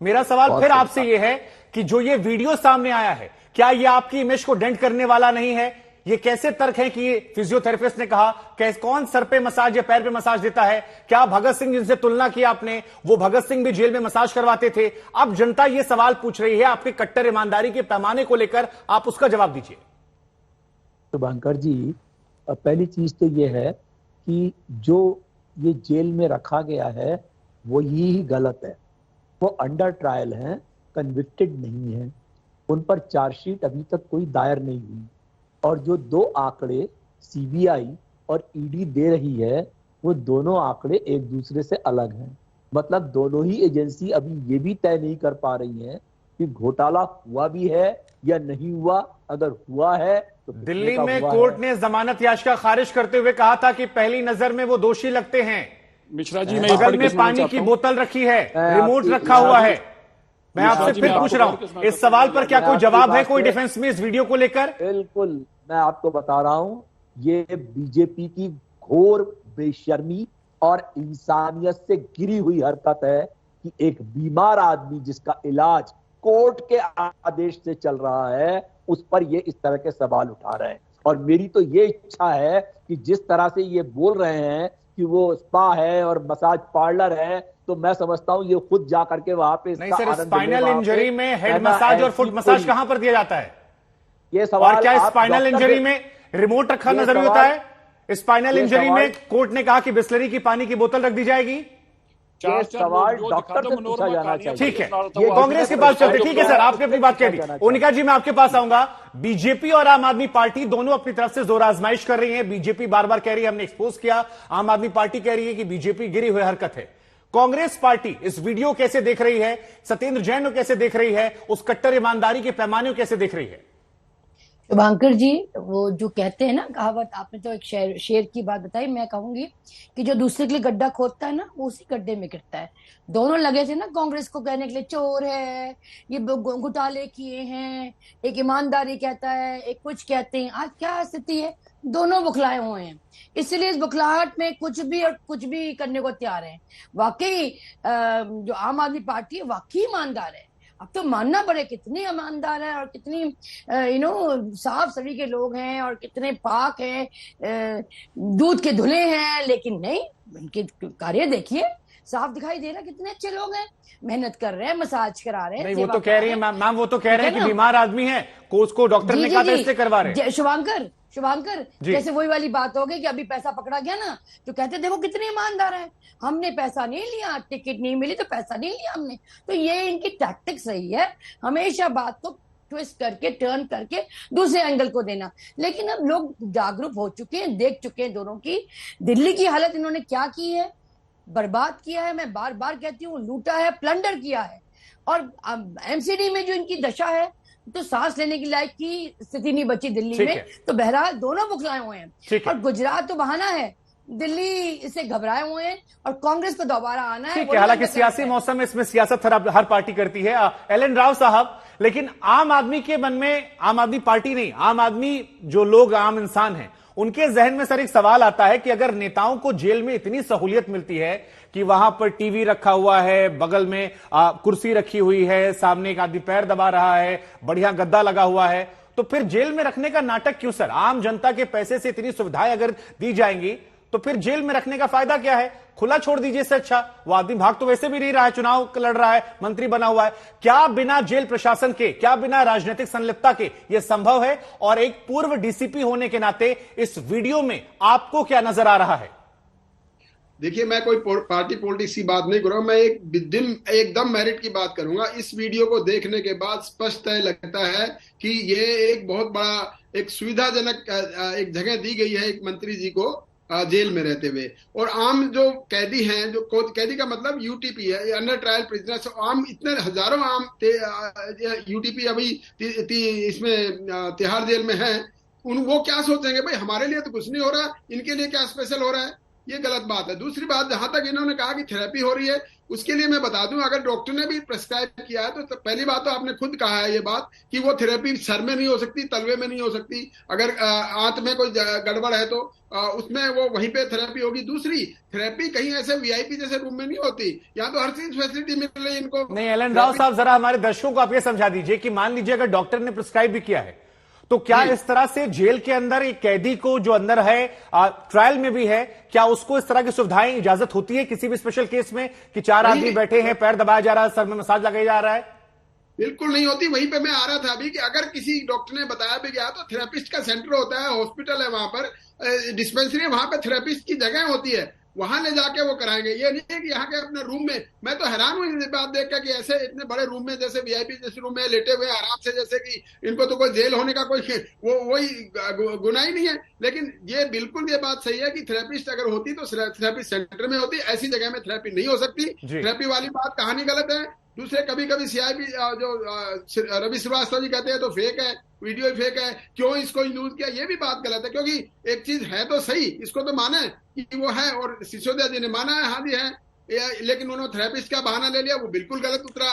मेरा सवाल फिर आपसे यह है कि जो ये वीडियो सामने आया है, क्या ये आपकी इमेज को डेंट करने वाला नहीं है? ये कैसे तर्क है कि फिजियोथेरेपिस्ट ने कहा, कौन सर पे मसाज या पैर पे मसाज देता है? क्या भगत सिंह जिनसे तुलना की आपने, वो भगत सिंह भी जेल में मसाज करवाते थे? अब जनता ये सवाल पूछ रही है आपके कट्टर ईमानदारी के पैमाने को लेकर, आप उसका जवाब दीजिए। शुभंकर जी, पहली चीज तो ये है कि जो ये जेल में रखा गया है वो ही गलत है। वो अंडर ट्रायल हैं, कन्विक्टेड नहीं है, उन पर चार्जशीट अभी तक कोई दायर नहीं हुई। और जो दो आंकड़े सीबीआई और ईडी दे रही है वो दोनों आंकड़े एक दूसरे से अलग हैं। मतलब दोनों ही एजेंसी अभी ये भी तय नहीं कर पा रही हैं कि घोटाला हुआ भी है या नहीं हुआ। अगर हुआ है तो दिल्ली में कोर्ट ने जमानत याचिका खारिज करते हुए कहा था कि पहली नजर में वो दोषी लगते हैं। मिश्रा जी, बगल में पानी की बोतल रखी है, रिमोट रखा हुआ है। मैं आपसे फिर पूछ रहा हूं, इस सवाल पर क्या कोई जवाब है, कोई डिफेंस में इस वीडियो को लेकर? बिल्कुल, मैं आपको बता रहा हूं, ये बीजेपी की घोर बेशर्मी और इंसानियत से गिरी हुई हरकत है कि एक बीमार आदमी जिसका इलाज कोर्ट के आदेश से चल रहा है उस पर ये इस तरह के सवाल उठा रहे हैं। और मेरी तो ये इच्छा है कि जिस तरह से ये बोल रहे हैं कि वो स्पा है और मसाज पार्लर है, तो मैं समझता हूं ये खुद जा करके वहां पे नहीं सर, स्पाइनल इंजरी में हेड मसाज और फुट मसाज कहां पर दिया जाता है? ये सवाल, और क्या स्पाइनल इंजरी में रिमोट रखा जरूरी होता है? स्पाइनल इंजरी में कोर्ट ने कहा कि बिस्लरी की पानी की बोतल रख दी जाएगी। सवाल डॉक्टर से पूछा जाना चाहिए। ठीक है, ये कांग्रेस के पास चलते। ठीक है सर, आपने अपनी बात कह दी। उनिका जी, मैं आपके पास आऊंगा। बीजेपी और आम आदमी पार्टी दोनों अपनी तरफ से जोर आजमाइश कर रही है। बीजेपी बार बार कह रही है हमने एक्सपोज किया, आम आदमी पार्टी कह रही है कि बीजेपी गिरी हुई हरकत है। कांग्रेस पार्टी इस वीडियो कैसे देख रही है? सत्येंद्र जैन को कैसे देख रही है? उस कट्टर ईमानदारी के पैमाने को कैसे देख रही है? शुभांकर जी, वो जो कहते हैं ना कहावत, आपने तो एक शेर की बात बताई, मैं कहूंगी कि जो दूसरे के लिए गड्ढा खोदता है ना वो उसी गड्ढे में गिरता है। दोनों लगे थे ना कांग्रेस को कहने के लिए चोर है, ये घोटाले किए हैं, एक ईमानदारी कहता है, एक कुछ कहते हैं। आज क्या स्थिति है? दोनों बुखलाए हुए हैं। इसलिए इस बुखलाहट में कुछ भी और कुछ भी करने को तैयार है। वाकई जो आम आदमी पार्टी है वाकई ईमानदार है। अब तो मानना पड़े कितने ईमानदार है और कितनी साफ सभी के लोग हैं और कितने पाक हैं, दूध के धुले हैं। लेकिन नहीं, इनके कार्य देखिए, साफ दिखाई दे रहा है कितने अच्छे लोग हैं, मेहनत कर रहे हैं, मसाज करा रहे हैं। नहीं, वो तो कह रही है मैम, वो तो कह रहे हैं कि बीमार आदमी है, कोच को डॉक्टर ने कहा था इससे करवा रहे हैं। शुभांकर, जैसे वही वाली बात हो गई कि अभी पैसा पकड़ा गया ना, तो कहते देखो कितने ईमानदार हैं, हमने पैसा नहीं लिया, टिकट नहीं मिली तो पैसा नहीं लिया हमने। तो ये इनकी टैक्टिक्स रही है, हमेशा बात को ट्विस्ट करके, टर्न करके दूसरे एंगल को देना। लेकिन अब लोग जागरूक हो चुके हैं, देख चुके हैं दोनों की दिल्ली की हालत इन्होंने क्या की है, बर्बाद किया है। मैं बार बार कहती हूँ, लूटा है, प्लंडर किया है। और एमसीडी में जो इनकी दशा है, तो सांस लेने की लायक की स्थिति नहीं बची दिल्ली में। तो बहरहाल दोनों बुखलाए हुए हैं। और गुजरात तो बहाना है, दिल्ली से घबराए हुए हैं और कांग्रेस को दोबारा आना है। हालांकि सियासी मौसम में इसमें सियासत हर पार्टी करती है। एल.एन. राव साहब, लेकिन आम आदमी के मन में, आम आदमी पार्टी नहीं, आम आदमी जो लोग आम इंसान हैं, उनके जहन में सर एक सवाल आता है कि अगर नेताओं को जेल में इतनी सहूलियत मिलती है कि वहां पर टीवी रखा हुआ है, बगल में कुर्सी रखी हुई है, सामने एक आदमी पैर दबा रहा है, बढ़िया गद्दा लगा हुआ है, तो फिर जेल में रखने का नाटक क्यों सर? आम जनता के पैसे से इतनी सुविधाएं अगर दी जाएंगी तो फिर जेल में रखने का फायदा क्या है? खुला छोड़ दीजिए इससे अच्छा। वो आदमी भाग तो वैसे भी नहीं रहा है, चुनाव लड़ रहा है, मंत्री बना हुआ है। क्या बिना जेल प्रशासन के, क्या बिना राजनीतिक संलिप्तता के यह संभव है? और एक पूर्व डीसीपी होने के नाते इस वीडियो में आपको क्या नजर आ रहा है? देखिए, मैं कोई पार्टी पॉलिटिक्स की बात नहीं करूंगा, मैं एकदम मेरिट की बात करूंगा। इस वीडियो को देखने के बाद स्पष्ट लगता है कि ये एक बहुत बड़ा, एक सुविधाजनक एक जगह दी गई है एक मंत्री जी को जेल में रहते हुए। और आम जो कैदी हैं, जो कैदी का मतलब यूटीपी है, अंडर ट्रायल प्रिजनर्स, आम इतने हजारों आम यूटीपी अभी इसमें तिहाड़ जेल में है। वो क्या सोचेंगे, भाई हमारे लिए तो कुछ नहीं हो रहा, इनके लिए क्या स्पेशल हो रहा है? ये गलत बात है। दूसरी बात, जहां तक इन्होंने कहा कि थेरेपी हो रही है, उसके लिए मैं बता दूं, अगर डॉक्टर ने भी प्रेस्क्राइब किया है तो पहली बात तो आपने खुद कहा है ये बात कि वो थेरेपी सर में नहीं हो सकती, तलवे में नहीं हो सकती। अगर आंत में कोई गड़बड़ है तो उसमें वो वहीं पे थेरेपी होगी। दूसरी, थेरेपी कहीं ऐसे वीआईपी जैसे रूम में नहीं होती, यहाँ तो हर चीज फैसिलिटी मिल रही है इनको। नहीं, एलन राव साहब, जरा हमारे दर्शकों को आप ये समझा दीजिए कि मान लीजिए अगर डॉक्टर ने प्रिस्क्राइब भी किया है तो क्या इस तरह से जेल के अंदर एक कैदी को जो अंदर है ट्रायल में भी है, क्या उसको इस तरह की सुविधाएं इजाजत होती है किसी भी स्पेशल केस में कि 4 आदमी बैठे हैं, पैर दबाया जा रहा है, सर में मसाज लगाया जा रहा है? बिल्कुल नहीं होती। वहीं पे मैं आ रहा था अभी कि अगर किसी डॉक्टर ने बताया भी गया तो थेरेपिस्ट का सेंटर होता है, हॉस्पिटल है, वहां पर डिस्पेंसरी है, वहां पे थेरेपिस्ट की जगह होती है, वहां ले जाके वो कराएंगे। ये नहीं है कि यहाँ के अपने रूम में। मैं तो हैरान हूँ इस बात देख कर कि ऐसे इतने बड़े रूम में, जैसे वीआईपी जैसे रूम में लेटे हुए आराम से, जैसे कि इनको तो कोई जेल होने का कोई वही गुनाह ही नहीं है। लेकिन ये बिल्कुल ये बात सही है कि थेरेपिस्ट अगर होती तो थेरेपिस्ट सेंटर में होती, ऐसी जगह में थेरेपी नहीं हो सकती। थेरेपी वाली बात कहानी गलत है। दूसरे, कभी कभी सीआईबी जो रवि श्रीवास्तव जी कहते हैं तो फेक है, वीडियो ही फेक है, क्यों इसको यूज किया, ये भी बात गलत है। क्योंकि एक चीज है तो सही, इसको तो माने कि वो है, और सिसोदिया जी ने माना है हाँ जी है, लेकिन उन्होंने थेरेपिस्ट का बहाना ले लिया, वो बिल्कुल गलत उतरा।